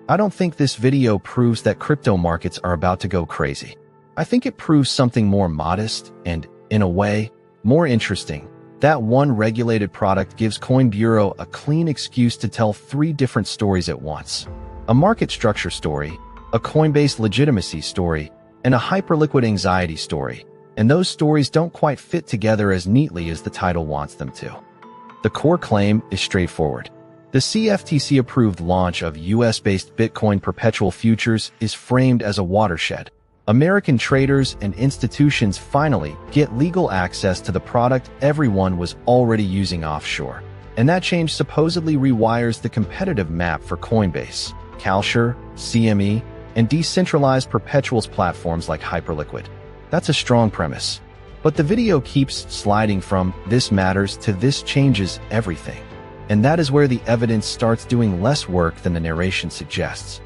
I don't think this video proves that crypto markets are about to go crazy. I think it proves something more modest and, in a way, more interesting. That one regulated product gives Coin Bureau a clean excuse to tell 3 different stories at once. A market structure story, a Coinbase legitimacy story, and a Hyperliquid anxiety story. And those stories don't quite fit together as neatly as the title wants them to. The core claim is straightforward. The CFTC-approved launch of US-based Bitcoin perpetual futures is framed as a watershed. American traders and institutions finally get legal access to the product everyone was already using offshore. And that change supposedly rewires the competitive map for Coinbase, Kalshi, CME, and decentralized perpetuals platforms like Hyperliquid. That's a strong premise. But the video keeps sliding from "this matters" to "this changes everything." And that is where the evidence starts doing less work than the narration suggests.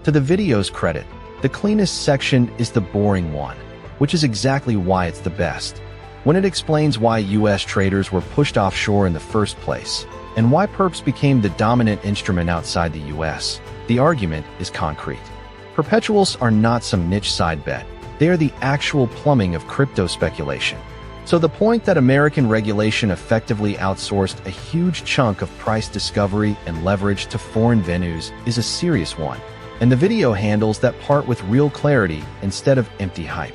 To the video's credit, the cleanest section is the boring one, which is exactly why it's the best. When it explains why US traders were pushed offshore in the first place, and why Perps became the dominant instrument outside the US, the argument is concrete. Perpetuals are not some niche side bet. They are the actual plumbing of crypto speculation. So the point that American regulation effectively outsourced a huge chunk of price discovery and leverage to foreign venues is a serious one, and the video handles that part with real clarity instead of empty hype.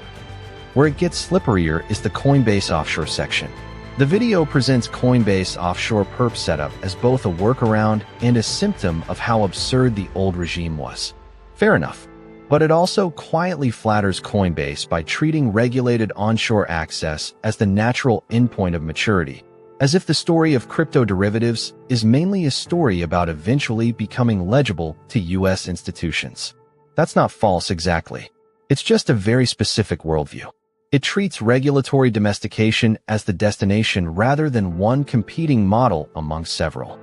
Where it gets slipperier is the Coinbase offshore section. The video presents Coinbase offshore perp setup as both a workaround and a symptom of how absurd the old regime was. Fair enough. But it also quietly flatters Coinbase by treating regulated onshore access as the natural endpoint of maturity, as if the story of crypto derivatives is mainly a story about eventually becoming legible to US institutions. That's not false exactly. It's just a very specific worldview. It treats regulatory domestication as the destination rather than one competing model among several.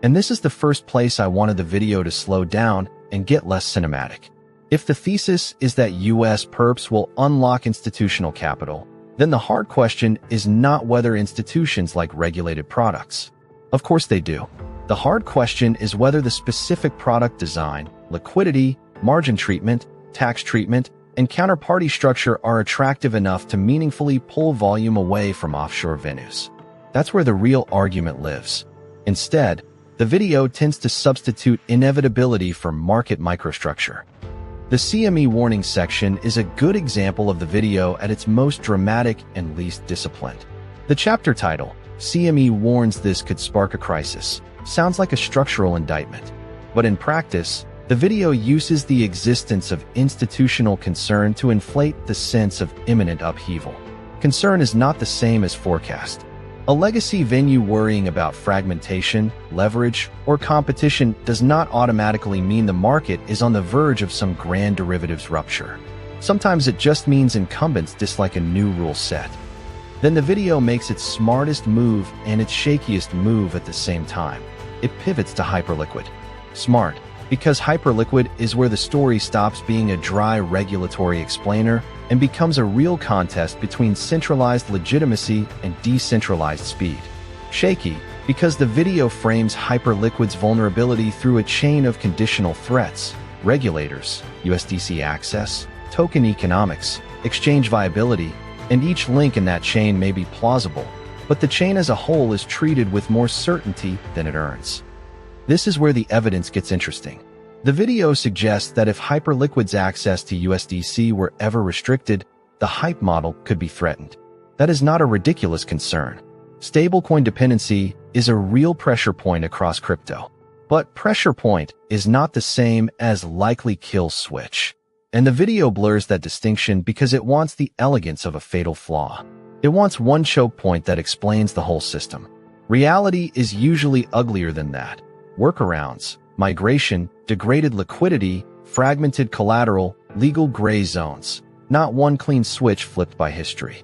And this is the first place I wanted the video to slow down and get less cinematic. If the thesis is that US perps will unlock institutional capital, then the hard question is not whether institutions like regulated products. Of course they do. The hard question is whether the specific product design, liquidity, margin treatment, tax treatment, and counterparty structure are attractive enough to meaningfully pull volume away from offshore venues. That's where the real argument lives. Instead, the video tends to substitute inevitability for market microstructure. The CME warning section is a good example of the video at its most dramatic and least disciplined. The chapter title, "CME warns this could spark a crisis," sounds like a structural indictment. But in practice, the video uses the existence of institutional concern to inflate the sense of imminent upheaval. Concern is not the same as forecast. A legacy venue worrying about fragmentation, leverage, or competition does not automatically mean the market is on the verge of some grand derivatives rupture. Sometimes it just means incumbents dislike a new rule set. Then the video makes its smartest move and its shakiest move at the same time. It pivots to Hyperliquid. Smart, because Hyperliquid is where the story stops being a dry regulatory explainer and becomes a real contest between centralized legitimacy and decentralized speed. Shaky, because the video frames Hyperliquid's vulnerability through a chain of conditional threats: regulators, USDC access, token economics, exchange viability, and each link in that chain may be plausible, but the chain as a whole is treated with more certainty than it earns. This is where the evidence gets interesting. The video suggests that if Hyperliquid's access to USDC were ever restricted, the hype model could be threatened. That is not a ridiculous concern. Stablecoin dependency is a real pressure point across crypto. But pressure point is not the same as likely kill switch. And the video blurs that distinction because it wants the elegance of a fatal flaw. It wants one choke point that explains the whole system. Reality is usually uglier than that. Workarounds, migration, degraded liquidity, fragmented collateral, legal gray zones. Not one clean switch flipped by history.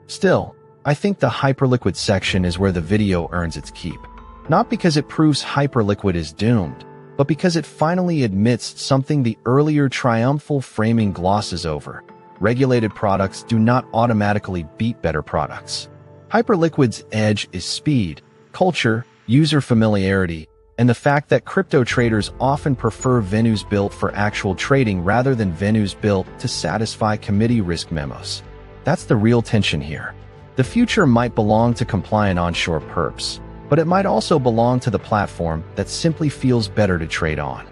Still, I think the Hyperliquid section is where the video earns its keep. Not because it proves Hyperliquid is doomed, but because it finally admits something the earlier triumphal framing glosses over. Regulated products do not automatically beat better products. Hyperliquid's edge is speed, culture, user familiarity, and the fact that crypto traders often prefer venues built for actual trading rather than venues built to satisfy committee risk memos. That's the real tension here. The future might belong to compliant onshore perps, but it might also belong to the platform that simply feels better to trade on.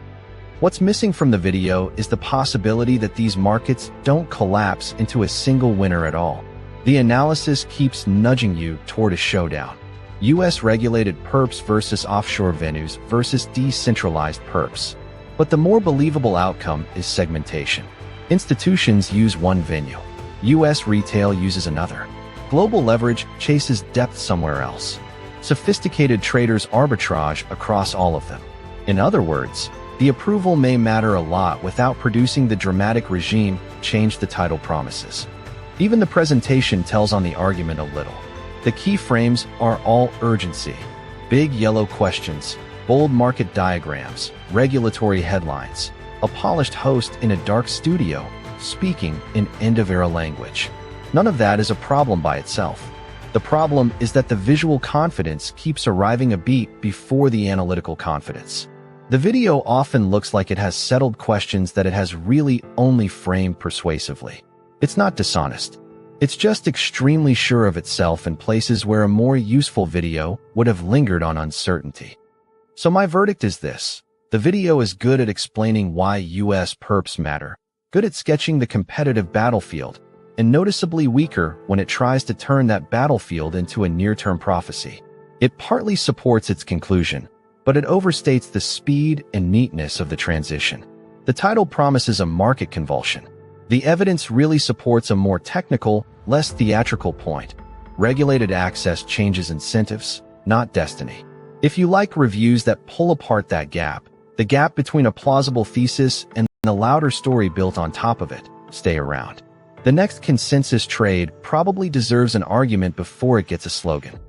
What's missing from the video is the possibility that these markets don't collapse into a single winner at all. The analysis keeps nudging you toward a showdown. US-regulated perps versus offshore venues versus decentralized perps. But the more believable outcome is segmentation. Institutions use one venue. US retail uses another. Global leverage chases depth somewhere else. Sophisticated traders arbitrage across all of them. In other words, the approval may matter a lot without producing the dramatic regime change the title promises. Even the presentation tells on the argument a little. The key frames are all urgency. Big yellow questions, bold market diagrams, regulatory headlines, a polished host in a dark studio, speaking in end-of-era language. None of that is a problem by itself. The problem is that the visual confidence keeps arriving a beat before the analytical confidence. The video often looks like it has settled questions that it has really only framed persuasively. It's not dishonest. It's just extremely sure of itself in places where a more useful video would have lingered on uncertainty. So my verdict is this. The video is good at explaining why US perps matter, good at sketching the competitive battlefield, and noticeably weaker when it tries to turn that battlefield into a near-term prophecy. It partly supports its conclusion, but it overstates the speed and neatness of the transition. The title promises a market convulsion. The evidence really supports a more technical, less theatrical point. Regulated access changes incentives, not destiny. If you like reviews that pull apart that gap, the gap between a plausible thesis and the louder story built on top of it, stay around. The next consensus trade probably deserves an argument before it gets a slogan.